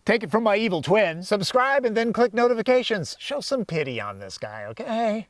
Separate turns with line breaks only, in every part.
Take it from my evil twin. Subscribe and then click notifications. Show some pity on this guy, okay?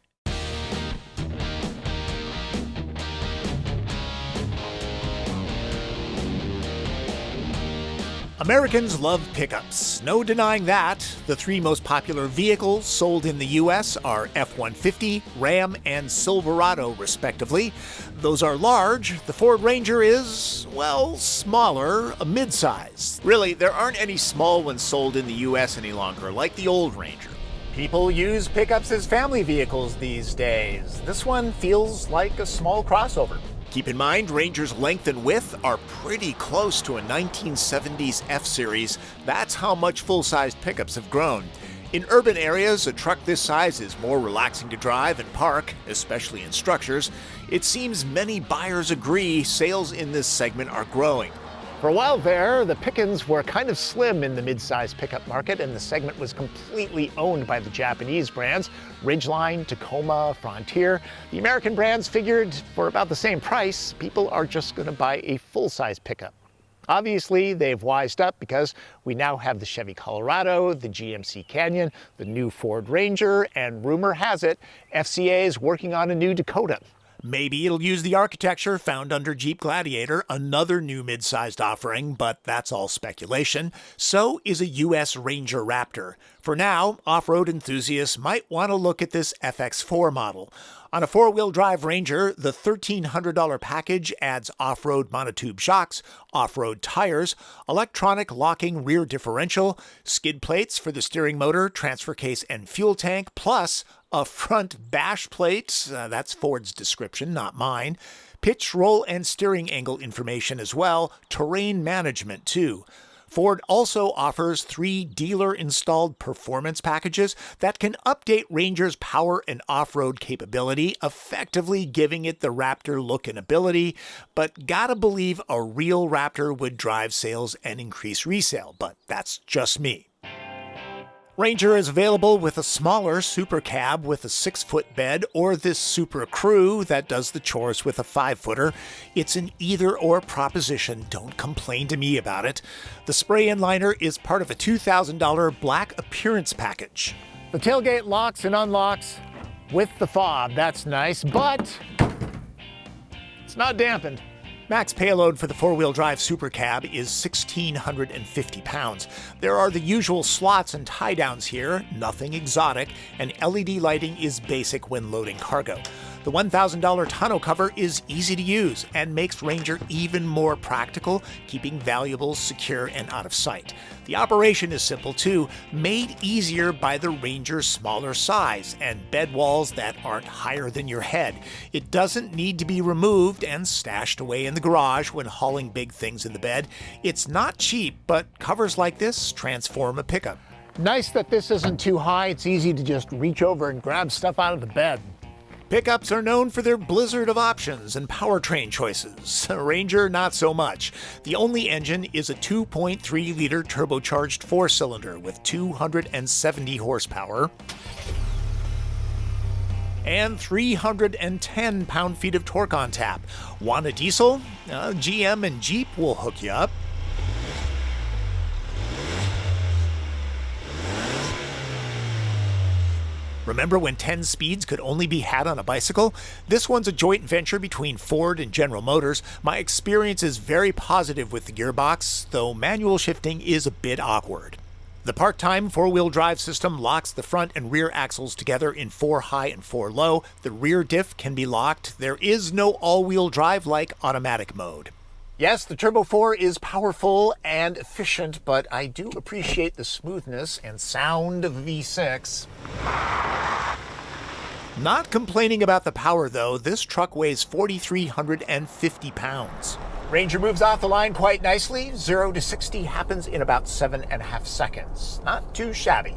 Americans love pickups, no denying that. The three most popular vehicles sold in the U.S. are F-150, Ram, and Silverado, respectively. Those are large. The Ford Ranger is, well, smaller, a midsize. Really, there aren't any small ones sold in the U.S. any longer, like the old Ranger. People use pickups as family vehicles these days. This one feels like a small crossover. Keep in mind, Ranger's length and width are pretty close to a 1970s F-Series. That's how much full-sized pickups have grown. In urban areas, a truck this size is more relaxing to drive and park, especially in structures. It seems many buyers agree sales in this segment are growing. For a while there, the pickings were kind of slim in the mid-size pickup market, and the segment was completely owned by the Japanese brands, Ridgeline, Tacoma, Frontier. The American brands figured for about the same price, people are just going to buy a full-size pickup. Obviously, they've wised up because we now have the Chevy Colorado, the GMC Canyon, the new Ford Ranger, and rumor has it, FCA is working on a new Dakota. Maybe it'll use the architecture found under Jeep Gladiator, another new mid-sized offering, but that's all speculation. So is a U.S. Ranger Raptor. For now, off-road enthusiasts might want to look at this FX4 model. On a four-wheel drive Ranger, the $1,300 package adds off-road monotube shocks, off-road tires, electronic locking rear differential, skid plates for the steering motor, transfer case, and fuel tank, plus a front bash plate, that's Ford's description, not mine, pitch, roll, and steering angle information as well, terrain management too. Ford also offers 3 dealer-installed performance packages that can update Ranger's power and off-road capability, effectively giving it the Raptor look and ability. But gotta believe a real Raptor would drive sales and increase resale, but that's just me. Ranger is available with a smaller Super Cab with a 6-foot bed or this Super Crew that does the chores with a 5-footer. It's an either-or proposition. Don't complain to me about it. The spray-in liner is part of a $2,000 black appearance package. The tailgate locks and unlocks with the fob. That's nice, but it's not dampened. Max payload for the four-wheel drive Super Cab is 1,650 pounds. There are the usual slots and tie-downs here, nothing exotic, and LED lighting is basic when loading cargo. The $1,000 tonneau cover is easy to use and makes Ranger even more practical, keeping valuables secure and out of sight. The operation is simple too, made easier by the Ranger's smaller size and bed walls that aren't higher than your head. It doesn't need to be removed and stashed away in the garage when hauling big things in the bed. It's not cheap, but covers like this transform a pickup. Nice that this isn't too high. It's easy to just reach over and grab stuff out of the bed. Pickups are known for their blizzard of options and powertrain choices. Ranger, not so much. The only engine is a 2.3-liter turbocharged 4-cylinder with 270 horsepower and 310 pound-feet of torque on tap. Want a diesel? GM and Jeep will hook you up. Remember when 10 speeds could only be had on a bicycle? This one's a joint venture between Ford and General Motors. My experience is very positive with the gearbox, though manual shifting is a bit awkward. The part-time four-wheel drive system locks the front and rear axles together in 4 high and 4 low. The rear diff can be locked. There is no all-wheel drive like automatic mode. Yes, the Turbo 4 is powerful and efficient, but I do appreciate the smoothness and sound of V6. Not complaining about the power though, this truck weighs 4,350 pounds. Ranger moves off the line quite nicely. 0 to 60 happens in about 7.5 seconds. Not too shabby.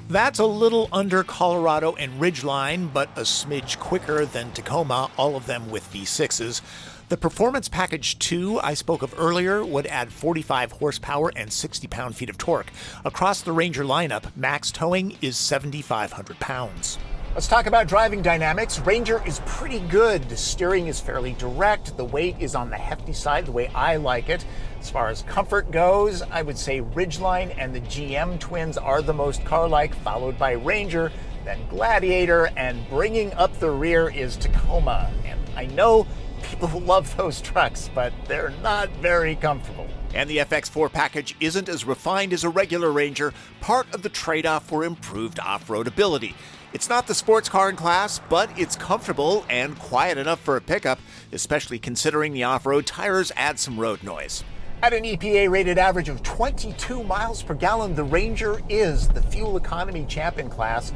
That's a little under Colorado and Ridgeline, but a smidge quicker than Tacoma, all of them with V6s. The Performance Package 2 I spoke of earlier would add 45 horsepower and 60 pound-feet of torque. Across the Ranger lineup, max towing is 7,500 pounds. Let's talk about driving dynamics. Ranger is pretty good. The steering is fairly direct. The weight is on the hefty side, the way I like it. As far as comfort goes, I would say Ridgeline and the GM twins are the most car-like, followed by Ranger, then Gladiator, and bringing up the rear is Tacoma. And I know people love those trucks, but they're not very comfortable. And the FX4 package isn't as refined as a regular Ranger, part of the trade-off for improved off-road ability. It's not the sports car in class, but it's comfortable and quiet enough for a pickup, especially considering the off-road tires add some road noise. At an EPA-rated average of 22 miles per gallon, the Ranger is the fuel economy champ in class,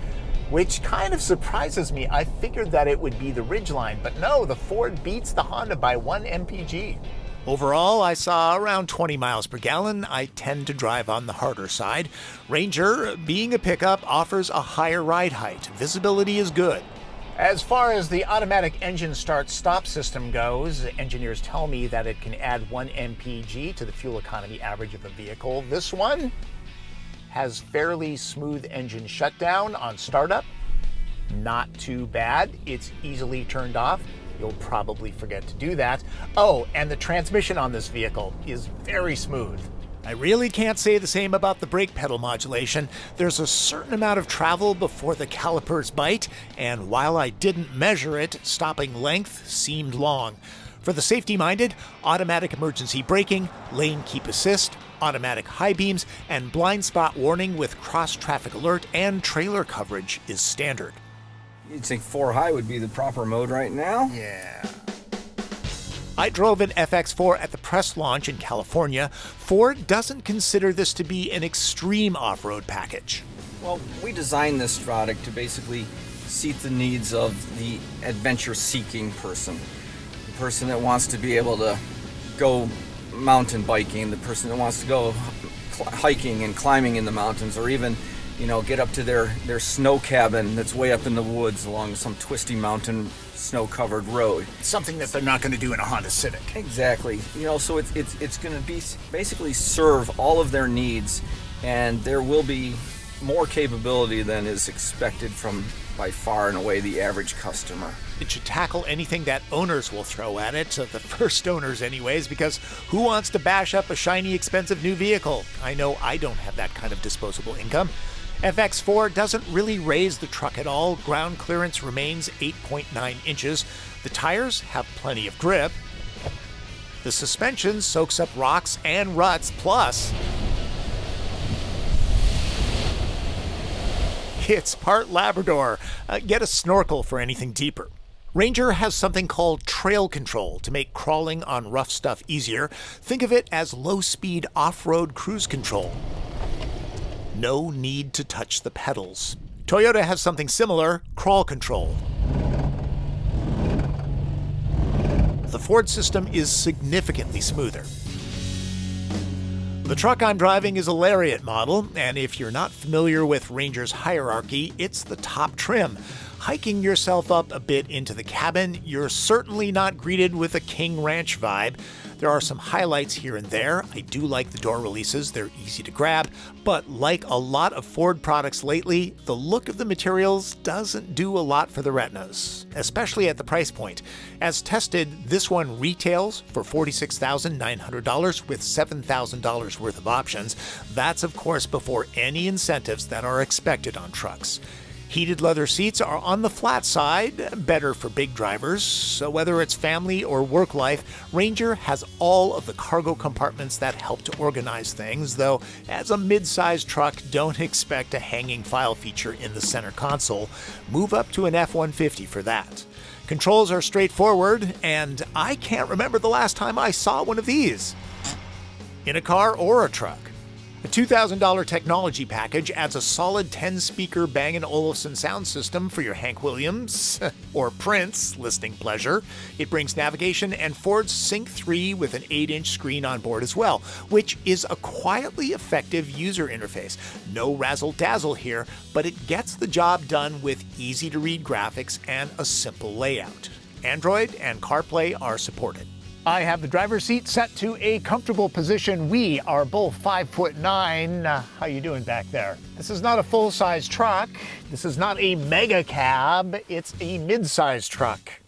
which kind of surprises me. I figured that it would be the Ridgeline, but no, the Ford beats the Honda by 1 mpg. Overall, I saw around 20 miles per gallon. I tend to drive on the harder side. Ranger, being a pickup, offers a higher ride height. Visibility is good. As far as the automatic engine start-stop system goes, engineers tell me that it can add 1 mpg to the fuel economy average of a vehicle. This one has fairly smooth engine shutdown on startup. Not too bad. It's easily turned off. You'll probably forget to do that. Oh, and the transmission on this vehicle is very smooth. I really can't say the same about the brake pedal modulation. There's a certain amount of travel before the calipers bite, and while I didn't measure it, stopping length seemed long. For the safety-minded, automatic emergency braking, lane keep assist, automatic high beams, and blind spot warning with cross-traffic alert and trailer coverage is standard.
You'd think 4 high would be the proper mode right now.
Yeah. I drove an FX4 at the press launch in California. Ford doesn't consider this to be an extreme off-road package.
Well, we designed this product to basically suit the needs of the adventure-seeking person. The person that wants to be able to go mountain biking, the person that wants to go hiking and climbing in the mountains, or even, get up to their snow cabin that's way up in the woods along some twisty mountain snow-covered road.
Something that they're not going to do in a Honda Civic.
Exactly. So it's going to be basically serve all of their needs, and there will be more capability than is expected from, by far and away, the average customer.
It should tackle anything that owners will throw at it, the first owners anyways, because who wants to bash up a shiny, expensive new vehicle? I know I don't have that kind of disposable income. FX4 doesn't really raise the truck at all. Ground clearance remains 8.9 inches. The tires have plenty of grip. The suspension soaks up rocks and ruts, plus it's part Labrador. Get a snorkel for anything deeper. Ranger has something called trail control to make crawling on rough stuff easier. Think of it as low-speed off-road cruise control. No need to touch the pedals. Toyota has something similar, crawl control. The Ford system is significantly smoother. The truck I'm driving is a Lariat model, and if you're not familiar with Ranger's hierarchy, it's the top trim. Hiking yourself up a bit into the cabin, you're certainly not greeted with a King Ranch vibe. There are some highlights here and there. I do like the door releases, they're easy to grab, but like a lot of Ford products lately, the look of the materials doesn't do a lot for the retinas, especially at the price point. As tested, this one retails for $46,900 with $7,000 worth of options. That's of course before any incentives that are expected on trucks. Heated leather seats are on the flat side, better for big drivers, so whether it's family or work life, Ranger has all of the cargo compartments that help to organize things, though as a mid-sized truck, don't expect a hanging file feature in the center console. Move up to an F-150 for that. Controls are straightforward, and I can't remember the last time I saw one of these in a car or a truck. The $2,000 technology package adds a solid 10-speaker Bang & Olufsen sound system for your Hank Williams or Prince listening pleasure. It brings navigation and Ford's Sync 3 with an 8-inch screen on board as well, which is a quietly effective user interface. No razzle-dazzle here, but it gets the job done with easy-to-read graphics and a simple layout. Android and CarPlay are supported. I have the driver's seat set to a comfortable position. We are both 5'9". How you doing back there? This is not a full-size truck. This is not a mega cab. It's a mid-size truck.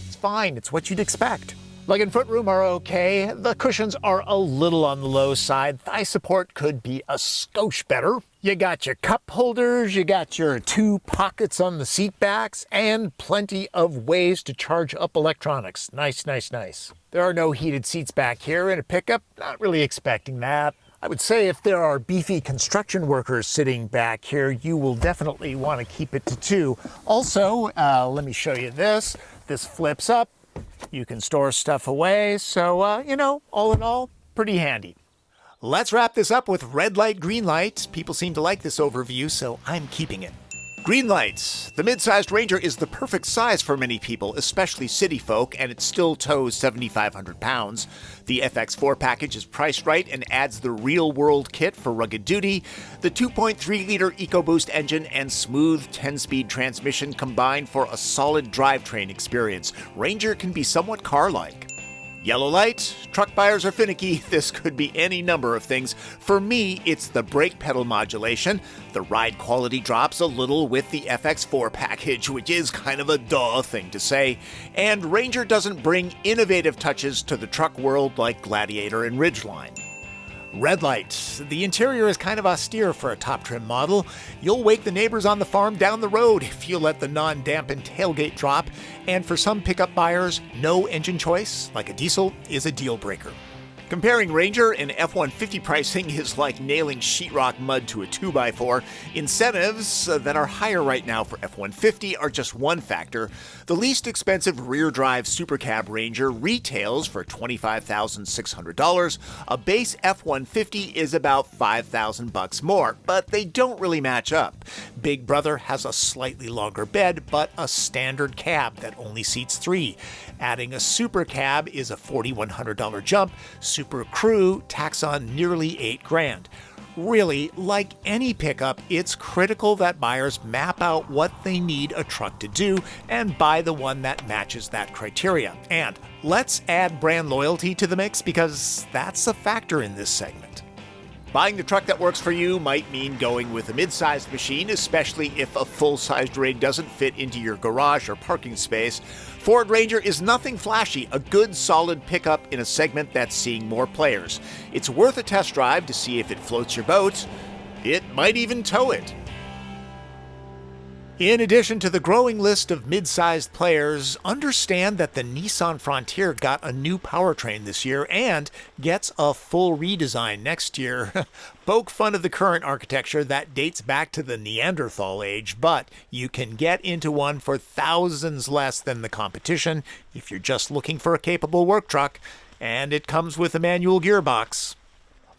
It's fine. It's what you'd expect. Lug and footroom are okay. The cushions are a little on the low side. Thigh support could be a skosh better. You got your cup holders, you got your 2 pockets on the seat backs, and plenty of ways to charge up electronics. Nice, nice, nice. There are no heated seats back here in a pickup. Not really expecting that. I would say if there are beefy construction workers sitting back here, you will definitely want to keep it to 2. Also, let me show you this. This flips up. You can store stuff away, so, you know, all in all, pretty handy. Let's wrap this up with red light, green light. People seem to like this overview, so I'm keeping it. Green lights. The mid-sized Ranger is the perfect size for many people, especially city folk, and it still tows 7,500 pounds. The FX4 package is priced right and adds the real-world kit for rugged duty. The 2.3-liter EcoBoost engine and smooth 10-speed transmission combine for a solid drivetrain experience. Ranger can be somewhat car-like. Yellow light. Truck buyers are finicky. This could be any number of things. For me, it's the brake pedal modulation. The ride quality drops a little with the FX4 package, which is kind of a duh thing to say. And Ranger doesn't bring innovative touches to the truck world like Gladiator and Ridgeline. Red light. The interior is kind of austere for a top trim model. You'll wake the neighbors on the farm down the road if you let the non-dampened tailgate drop. And for some pickup buyers, no engine choice, like a diesel, is a deal breaker. Comparing Ranger and F-150 pricing is like nailing sheetrock mud to a 2x4. Incentives that are higher right now for F-150 are just one factor. The least expensive rear-drive supercab Ranger retails for $25,600. A base F-150 is about $5,000 more, but they don't really match up. Big Brother has a slightly longer bed, but a standard cab that only seats 3. Adding a supercab is a $4,100 jump. Super Crew tacks on nearly $8,000. Really, like any pickup, it's critical that buyers map out what they need a truck to do and buy the one that matches that criteria. And let's add brand loyalty to the mix because that's a factor in this segment. Buying the truck that works for you might mean going with a mid-sized machine, especially if a full-sized rig doesn't fit into your garage or parking space. Ford Ranger is nothing flashy, a good solid pickup in a segment that's seeing more players. It's worth a test drive to see if it floats your boat. It might even tow it. In addition to the growing list of mid-sized players, understand that the Nissan Frontier got a new powertrain this year and gets a full redesign next year. Poke fun of the current architecture that dates back to the Neanderthal age, but you can get into one for thousands less than the competition if you're just looking for a capable work truck, and it comes with a manual gearbox.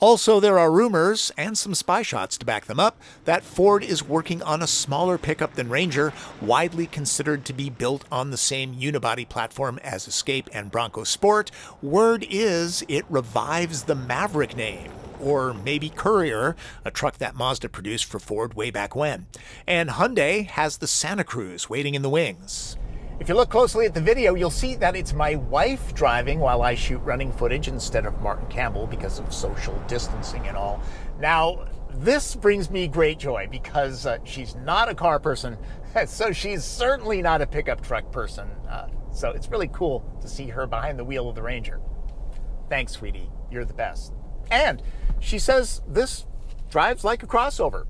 Also, there are rumors, and some spy shots to back them up, that Ford is working on a smaller pickup than Ranger, widely considered to be built on the same unibody platform as Escape and Bronco Sport. Word is it revives the Maverick name, or maybe Courier, a truck that Mazda produced for Ford way back when. And Hyundai has the Santa Cruz waiting in the wings. If you look closely at the video, you'll see that it's my wife driving while I shoot running footage instead of Martin Campbell because of social distancing and all. Now, this brings me great joy because she's not a car person, so she's certainly not a pickup truck person. So it's really cool to see her behind the wheel of the Ranger. Thanks, sweetie. You're the best. And she says this drives like a crossover.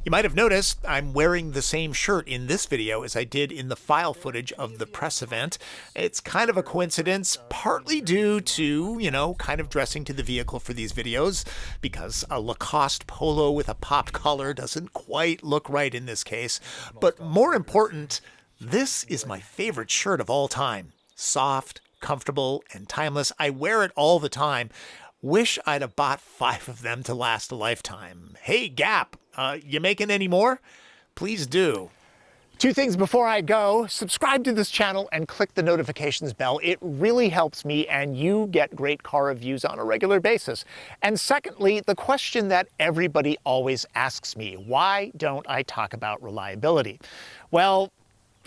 You might have noticed I'm wearing the same shirt in this video as I did in the file footage of the press event. It's kind of a coincidence, partly due to, kind of dressing to the vehicle for these videos, because a Lacoste polo with a popped collar doesn't quite look right in this case. But more important, this is my favorite shirt of all time. Soft, comfortable, and timeless. I wear it all the time. Wish I'd have bought 5 of them to last a lifetime. Hey, Gap, you making any more? Please do. 2 things before I go. Subscribe to this channel and click the notifications bell. It really helps me and you get great car reviews on a regular basis. And secondly, the question that everybody always asks me, why don't I talk about reliability? Well,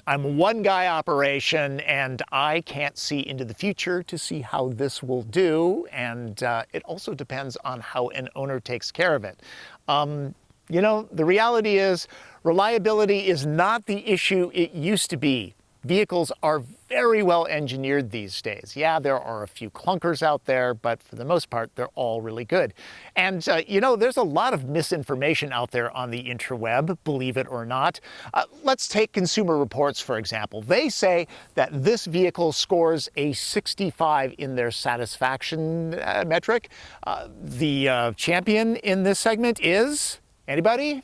I'm a one-guy operation, and I can't see into the future to see how this will do, and it also depends on how an owner takes care of it. The reality is reliability is not the issue it used to be Vehicles are very well engineered these days. Yeah, there are a few clunkers out there, but for the most part, they're all really good. And you know, there's a lot of misinformation out there on the interweb, believe it or not. Let's take Consumer Reports, for example. They say that this vehicle scores a 65 in their satisfaction metric. The champion in this segment is, anybody?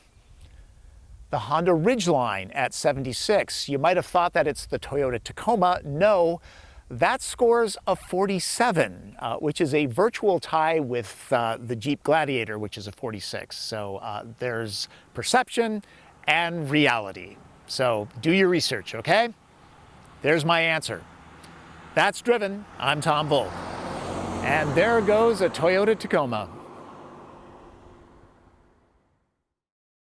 The Honda Ridgeline at 76. You might have thought that it's the Toyota Tacoma. No, that scores a 47, which is a virtual tie with the Jeep Gladiator, which is a 46. So there's perception and reality. So do your research, okay? There's my answer. That's Driven. I'm Tom Voelk. And there goes a Toyota Tacoma.